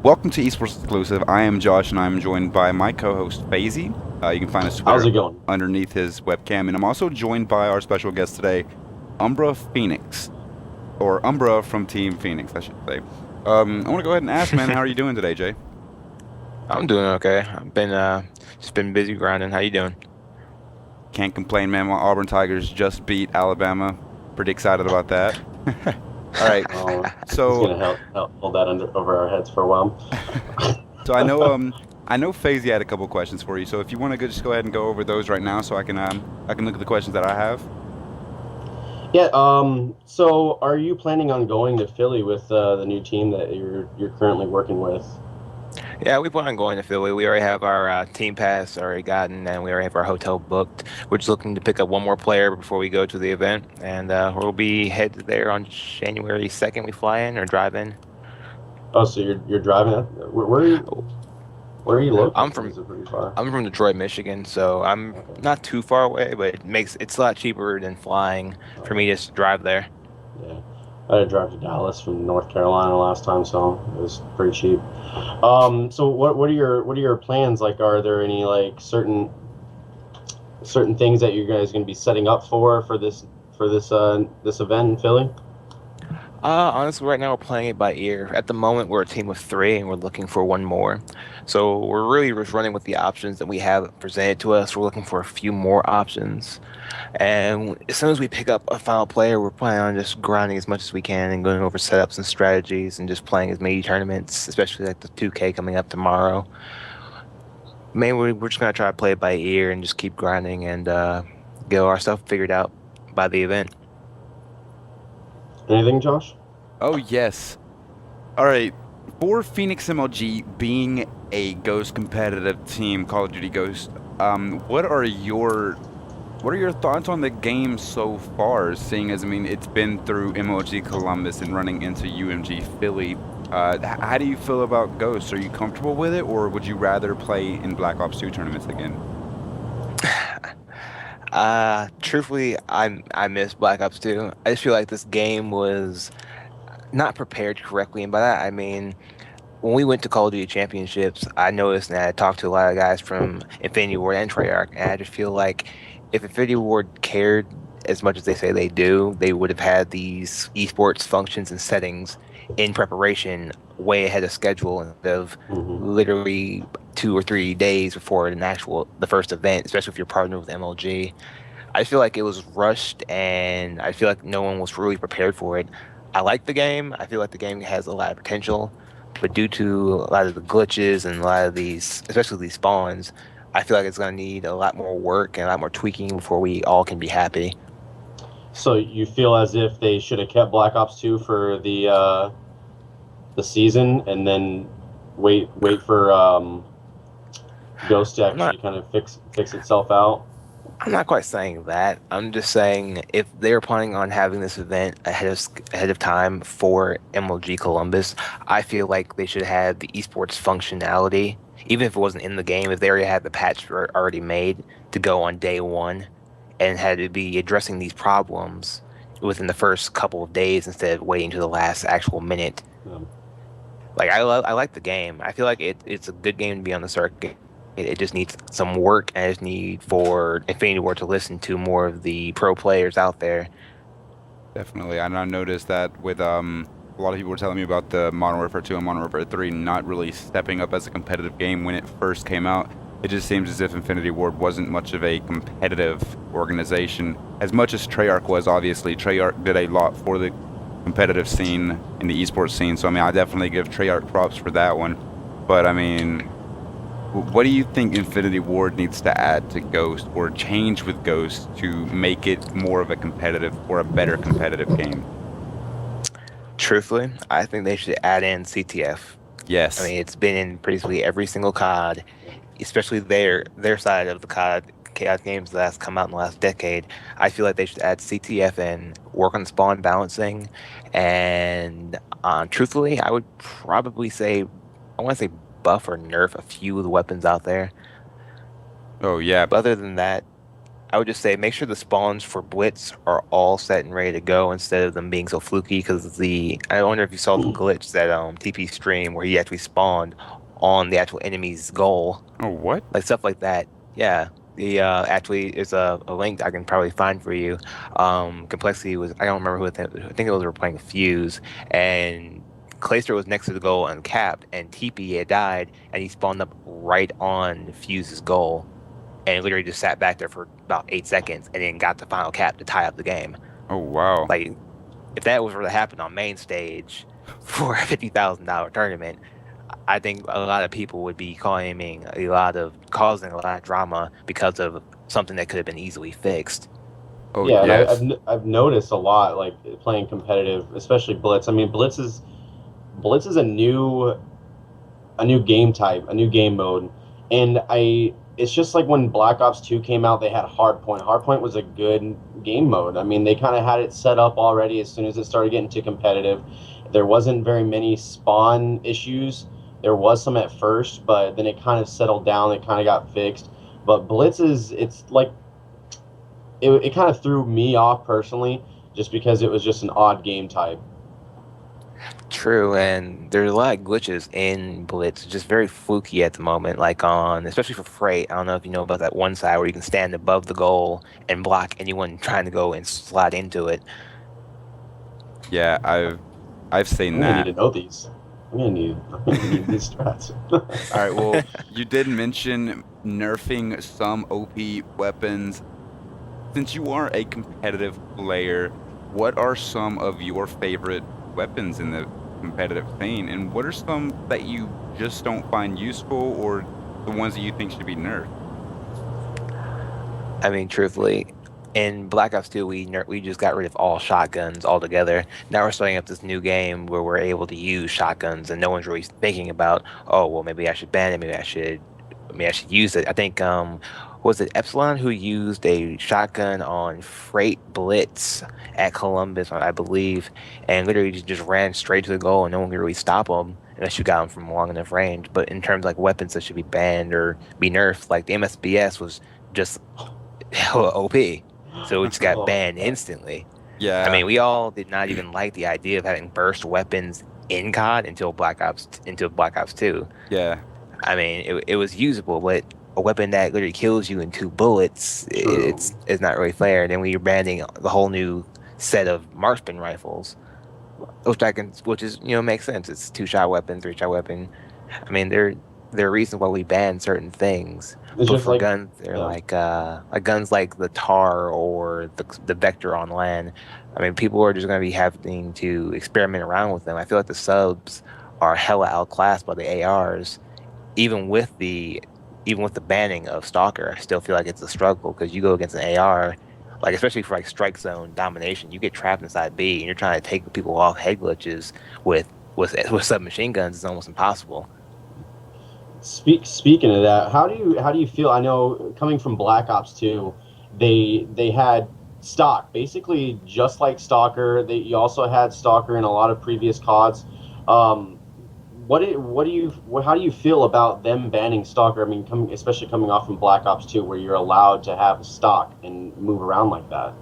Welcome to eSports Exclusive. I am Josh, and I'm joined by my co-host Faisy. You can find his How's Twitter it going? underneath his webcam, and I'm also joined by our special guest today, Umbra Phoenix, or Umbra from Team Phoenix, I should say. I want to go ahead and ask, man, how are you doing today, Jay? I'm doing okay. I've been just been busy grinding. How you doing? Can't complain, man. My Auburn Tigers just beat Alabama. Pretty excited about that. All right, He's so gonna help hold that under over our heads for a while. so I know Faisy had a couple questions for you. So if you want to just go ahead and go over those right now, so I can look at the questions that I have. Yeah. So, are you planning on going to Philly with the new team that you're currently working with? Yeah, we plan on going to Philly. We already have our team pass already gotten, and we already have our hotel booked. We're just looking to pick up one more player before we go to the event, and we'll be headed there on January 2nd. We fly in or drive in. Oh, so you're driving it? Where are you I'm located? from Is it pretty far? I'm from Detroit, Michigan, so I'm Okay. not too far away, but it's a lot cheaper than flying for me to just drive there. Yeah. I had to drive to Dallas from North Carolina last time, so it was pretty cheap. So what are your plans? Like, are there any like certain things that you guys going to be setting up for this event in Philly? Honestly, right now we're playing it by ear. At the moment, we're a team of three, and we're looking for one more. So we're really just running with the options that we have presented to us. We're looking for a few more options, and as soon as we pick up a final player, we're planning on just grinding as much as we can and going over setups and strategies and just playing as many tournaments, especially like the 2K coming up tomorrow. Mainly, we're just gonna try to play it by ear and just keep grinding and get our stuff figured out by the event. Anything, Josh? Oh yes. All right. For Phoenix MLG being a Ghost competitive team, Call of Duty Ghost, what are your thoughts on the game so far? Seeing as I mean, it's been through MLG Columbus and running into UMG Philly. How do you feel about Ghost? Are you comfortable with it, or would you rather play in Black Ops 2 tournaments again? Truthfully, I miss Black Ops 2. I just feel like this game was not prepared correctly, and by that I mean when we went to Call of Duty Championships, I noticed and I talked to a lot of guys from Infinity Ward and Treyarch, and I just feel like if Infinity Ward cared as much as they say they do, they would have had these esports functions and settings in preparation way ahead of schedule instead of Hmm. literally 2 or 3 days before the first event, especially if you're partnered with MLG. I feel like it was rushed, and I feel like no one was really prepared for it. I like the game. I feel like the game has a lot of potential, but due to a lot of the glitches and a lot of these, especially these spawns, I feel like it's going to need a lot more work and a lot more tweaking before we all can be happy. So you feel as if they should have kept Black Ops 2 for the season and then wait for Ghost to I'm not actually kind of fix itself out. I'm not quite saying that. I'm just saying if they're planning on having this event ahead of time for MLG Columbus, I feel like they should have the esports functionality, even if it wasn't in the game. If they already had the patch already made to go on day one, and had to be addressing these problems within the first couple of days instead of waiting to the last actual minute. Um, Like I like the game. I feel like it's a good game to be on the circuit. It just needs some work, and I just need for Infinity Ward to listen to more of the pro players out there. Definitely. And I noticed that with a lot of people were telling me about the Modern Warfare 2 and Modern Warfare 3 not really stepping up as a competitive game when it first came out. It just seems as if Infinity Ward wasn't much of a competitive organization. As much as Treyarch was, obviously. Treyarch did a lot for the competitive scene in the esports scene. So, I mean, I definitely give Treyarch props for that one. But, I mean, what do you think Infinity Ward needs to add to Ghost or change with Ghost to make it more of a competitive or a better competitive game? Truthfully, I think they should add in CTF. I Yes, mean, it's been in basically every single COD, especially their side of the COD games that's come out in the last decade. I feel like they should add CTF and work on spawn balancing. And truthfully, I would probably say I want to say buff or nerf a few of the weapons out there. oh yeah, But other than that, I would just say make sure the spawns for Blitz are all set and ready to go instead of them being so fluky. Because I wonder if you saw the glitch that TP stream where he actually spawned on the actual enemy's goal, Oh, what? like stuff like that. Yeah, the actually is a link I can probably find for you. Complexity was I don't remember who I think it was we were playing Fuse and. Clayster was next to the goal uncapped, and TP had died, and he spawned up right on Fuse's goal, and literally just sat back there for about 8 seconds, and then got the final cap to tie up the game. Oh, wow. Like, if that was were to happen on main stage for a $50,000 tournament, I think a lot of people would be causing a lot of drama because of something that could have been easily fixed. Oh, Yeah, yes. and I've noticed a lot, like playing competitive, especially Blitz. I mean, Blitz is a new game type, a new game mode, and it's just like when Black Ops 2 came out, they had Hardpoint. Hardpoint was a good game mode. I mean, they kind of had it set up already as soon as it started getting too competitive. There wasn't very many spawn issues. There was some at first, but then it kind of settled down. It kind of got fixed. But Blitz it's like it kind of threw me off personally, just because it was just an odd game type. True, and there's a lot of glitches in Blitz, just very fluky at the moment, like especially for Freight. I don't know if you know about that one side where you can stand above the goal and block anyone trying to go and slide into it. Yeah, I've seen I'm gonna that. need to know these. I'm gonna need these strats. All right, well, you did mention nerfing some OP weapons. Since you are a competitive player, what are some of your favorite weapons in the competitive scene, and what are some that you just don't find useful, or the ones that you think should be nerfed? I mean, truthfully, in Black Ops 2, we just got rid of all shotguns altogether. Now we're starting up this new game where we're able to use shotguns, and no one's really thinking about, oh, well, maybe I should ban it, maybe I should use it. I think was it Epsilon who used a shotgun on Freight Blitz at Columbus, I believe, and literally just ran straight to the goal, and no one could really stop him unless you got him from long enough range. But in terms of like weapons that should be banned or be nerfed, like the MSBS was just hella OP, so it just got banned instantly. Yeah, I mean, we all did not even like the idea of having burst weapons in COD until Black Ops 2. yeah, I mean, it was usable, but a weapon that literally kills you in 2 bullets, it's not really fair. And then we are banning the whole new set of marksman rifles, which is makes sense. It's 2-shot weapon, 3-shot weapon. I mean, there are reasons why we ban certain things. It's But just for like guns, they're yeah. like guns like the TAR or the Vector on LAN. I mean, people are just going to be having to experiment around with them. I feel like the subs are hella outclassed by the ARs, even with the banning of Stalker. I still feel like it's a struggle because you go against an AR, like especially for like strike zone domination, you get trapped inside B and you're trying to take people off head glitches with submachine guns. It's almost impossible. Speaking of that, how do you feel? I know coming from Black Ops 2, they had stock basically just like Stalker. You also had Stalker in a lot of previous CODs. How do you feel about them banning Stalker? I mean, especially coming off from Black Ops 2, where you're allowed to have stock and move around like that.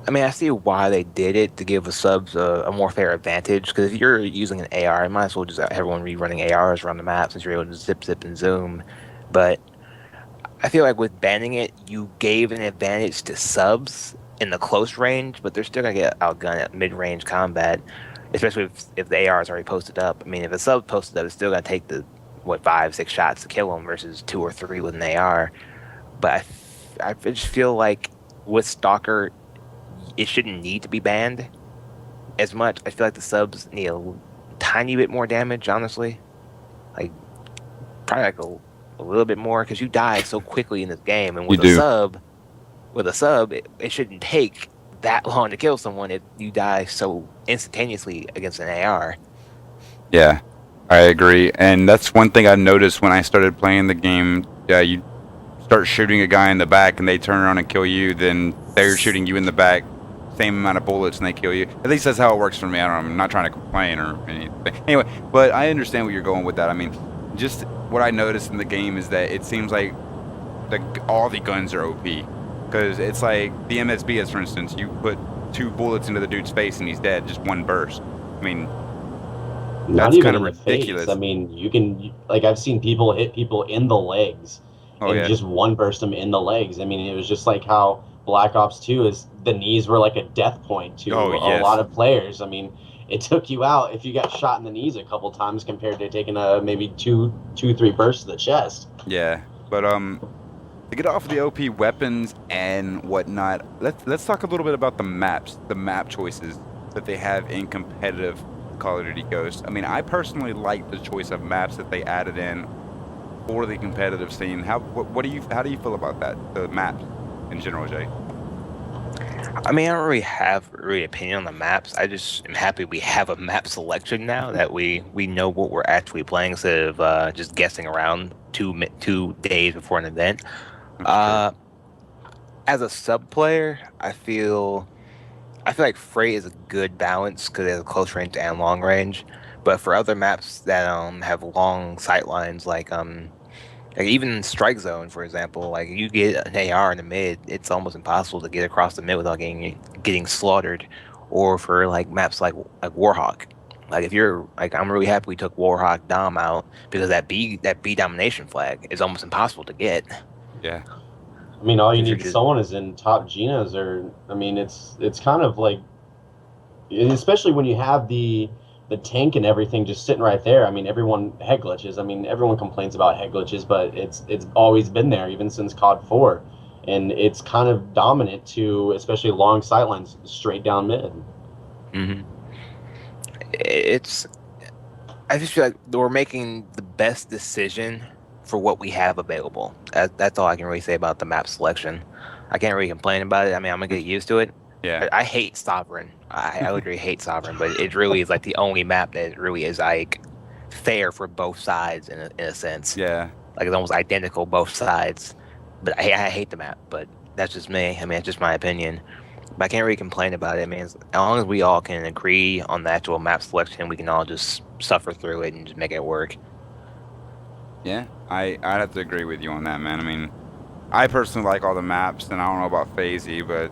I mean, I see why they did it to give the subs a more fair advantage. Because if you're using an AR, you might as well just have everyone running ARs around the map since you're able to zip, and zoom. But I feel like with banning it, you gave an advantage to subs in the close range, but they're still gonna get outgunned at mid-range combat, especially if the AR is already posted up. I mean, if a sub posted up, it's still gonna take 5-6 shots to kill them versus 2 or 3 with an AR. But I just feel like with Stalker, it shouldn't need to be banned as much. I feel like the subs need a tiny bit more damage, honestly. Like, probably like a little bit more, because you die so quickly in this game. And with a sub, it shouldn't take that long to kill someone if you die so instantaneously against an AR. Yeah, I agree. And that's one thing I noticed when I started playing the game. Yeah, you start shooting a guy in the back and they turn around and kill you, then they're shooting you in the back, same amount of bullets, and they kill you. At least that's how it works for me. I don't know, I'm not trying to complain or anything. Anyway, but I understand where you're going with that. I mean, just what I noticed in the game is that it seems like all the guns are OP. Because it's like the MSBS, for instance, you put 2 bullets into the dude's face and he's dead, just one burst. I mean, Not that's even kind of in the face. I ridiculous. mean, you can like I've seen people hit people in the legs Oh and yeah. just one burst them in the legs. I mean, it was just like how Black Ops 2 is the knees were like a death point to Oh a yes. lot of players. I mean, it took you out if you got shot in the knees a couple times compared to taking a maybe three bursts to the chest. Yeah. But to get off of the OP weapons and whatnot, let's talk a little bit about the maps, the map choices that they have in competitive Call of Duty Ghosts. I mean, I personally like the choice of maps that they added in for the competitive scene. How do you feel about that? The maps in general, Jay? I mean, I don't really have really opinion on the maps. I just am happy we have a map selection now that we know what we're actually playing instead of just guessing around 2 days before an event. That's true. Uh, as a sub player, I feel like Freight is a good balance because it has a close range and long range. But for other maps that have long sight lines, like even Strike Zone, for example, like you get an AR in the mid, it's almost impossible to get across the mid without getting slaughtered. Or for like maps like Warhawk, like if you're like I'm really happy we took Warhawk Dom out because that B domination flag is almost impossible to get. Yeah. I mean, all you If you're need just someone is in top Genas, or I mean, it's kind of like, especially when you have the tank and everything just sitting right there. I mean, everyone head glitches. I mean, everyone complains about head glitches, but it's always been there even since COD 4, and it's kind of dominant to especially long sightlines straight down mid. hmm it's I just feel like we're making the best decision for what we have available. That's all I can really say about the map selection. I can't really complain about it. I mean, I'm gonna get used to it. Yeah. I hate Sovereign. I literally hate Sovereign, but it really is like the only map that really is like fair for both sides in a sense. Yeah. Like it's almost identical both sides. But I hate the map. But that's just me. I mean, it's just my opinion. But I can't really complain about it. I mean, as long as we all can agree on the actual map selection, we can all just suffer through it and just make it work. Yeah. I'd have to agree with you on that, man. I mean, I personally like all the maps, and I don't know about FaZe, but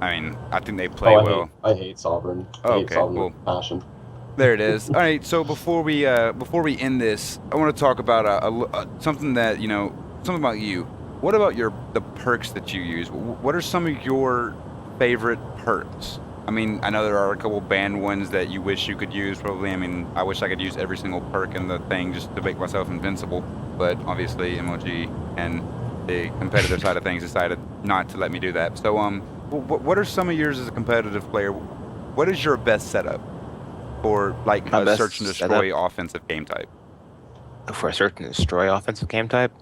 I mean, I think they play Oh, well. I hate Sovereign. I Oh, hate okay. Sovereign Well, with passion. there it is. All right. So before we end this, I want to talk about something that something about you. What about the perks that you use? What are some of your favorite perks? I mean, I know there are a couple banned ones that you wish you could use. Probably. I mean, I wish I could use every single perk in the thing just to make myself invincible. But obviously, MLG and the competitive side of things decided not to let me do that. So, what are some of yours as a competitive player? What is your best setup for like My a best search and setup destroy offensive game type? for a search and destroy offensive game type,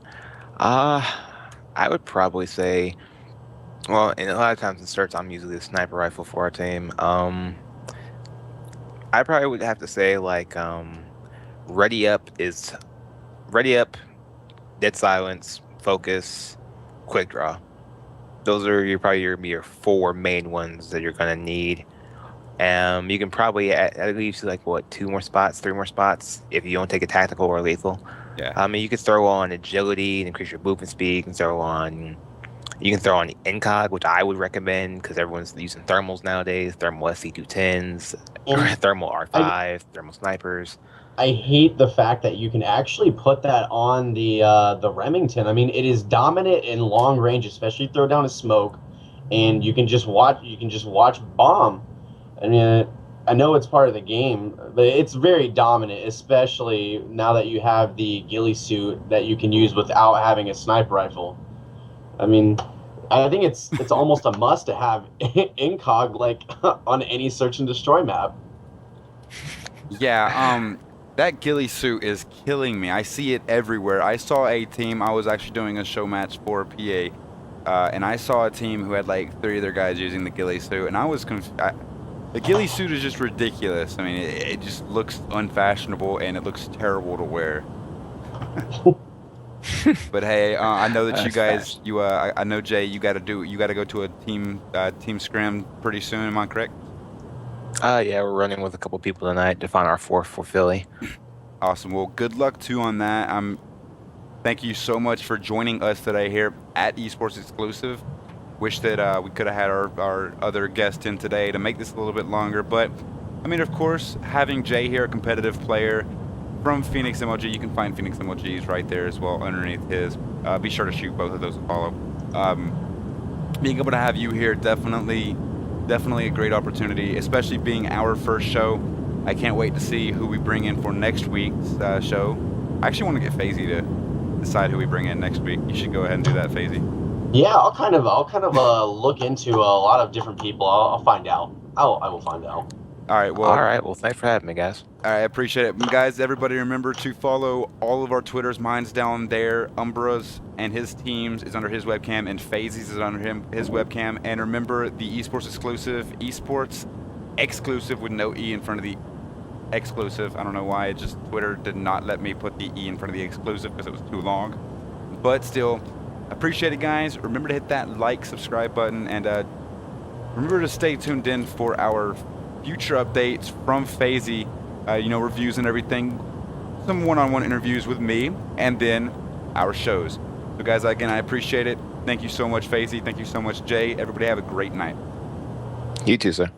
uh, I would probably say, well, and a lot of times in search, I'm usually the sniper rifle for our team. I probably would have to say ready up is ready up, dead silence, focus, quick draw. Those are your 4 main ones that you're gonna need. You can probably at least like what 2 more spots, 3 more spots if you don't take a tactical or lethal. Yeah. I mean, you can throw on agility to increase your movement speed. You can throw on incog, which I would recommend because everyone's using thermals nowadays. Thermal SC210s, And thermal I R5, thermal snipers. I hate the fact that you can actually put that on the Remington. I mean, it is dominant in long range, especially throw down a smoke, and you can just watch. You can just watch bomb. I mean, I know it's part of the game, but it's very dominant, especially now that you have the ghillie suit that you can use without having a sniper rifle. I mean, I think it's almost a must to have incog like on any search and destroy map. Yeah. That ghillie suit is killing me. I see it everywhere. I saw a team. I was actually doing a show match for PA, and I saw a team who had like 3 of their guys using the ghillie suit, and I was the ghillie suit is just ridiculous. I mean, it just looks unfashionable and it looks terrible to wear. But hey, I know that you That's guys, fast. I know Jay, you got to go to a team scrim pretty soon. Am I correct? Yeah, we're running with a couple people tonight to find our fourth for Philly. Awesome. Well, good luck too on that. thank you so much for joining us today here at eSports Exclusive. Wish that we could have had our other guest in today to make this a little bit longer, but I mean, of course, having Jay here, a competitive player from Phoenix MLG, you can find Phoenix MLGs right there as well underneath his. Be sure to shoot both of those to follow. Being able to have you here, definitely a great opportunity, especially being our first show. I can't wait to see who we bring in for next week's show. I actually want to get FaZe to decide who we bring in next week. You should go ahead and do that, FaZe. Yeah, I'll kind of look into a lot of different people. I'll find out. I will find out. All right. Well, thanks for having me, guys. All right, I appreciate it. Guys, everybody remember to follow all of our Twitters. Mine's down there. Umbra's and his teams is under his webcam, and FaZe's is under his webcam. And remember the eSports Exclusive, eSports Exclusive with no E in front of the Exclusive. I don't know why. It just Twitter did not let me put the E in front of the Exclusive because it was too long. But still, appreciate it, guys. Remember to hit that like, subscribe button, and remember to stay tuned in for our future updates from FaZe, reviews and everything, some one-on-one interviews with me, and then our shows. So guys, again, I appreciate it. Thank you so much, FaZe. Thank you so much, Jay. Everybody have a great night. You too, sir.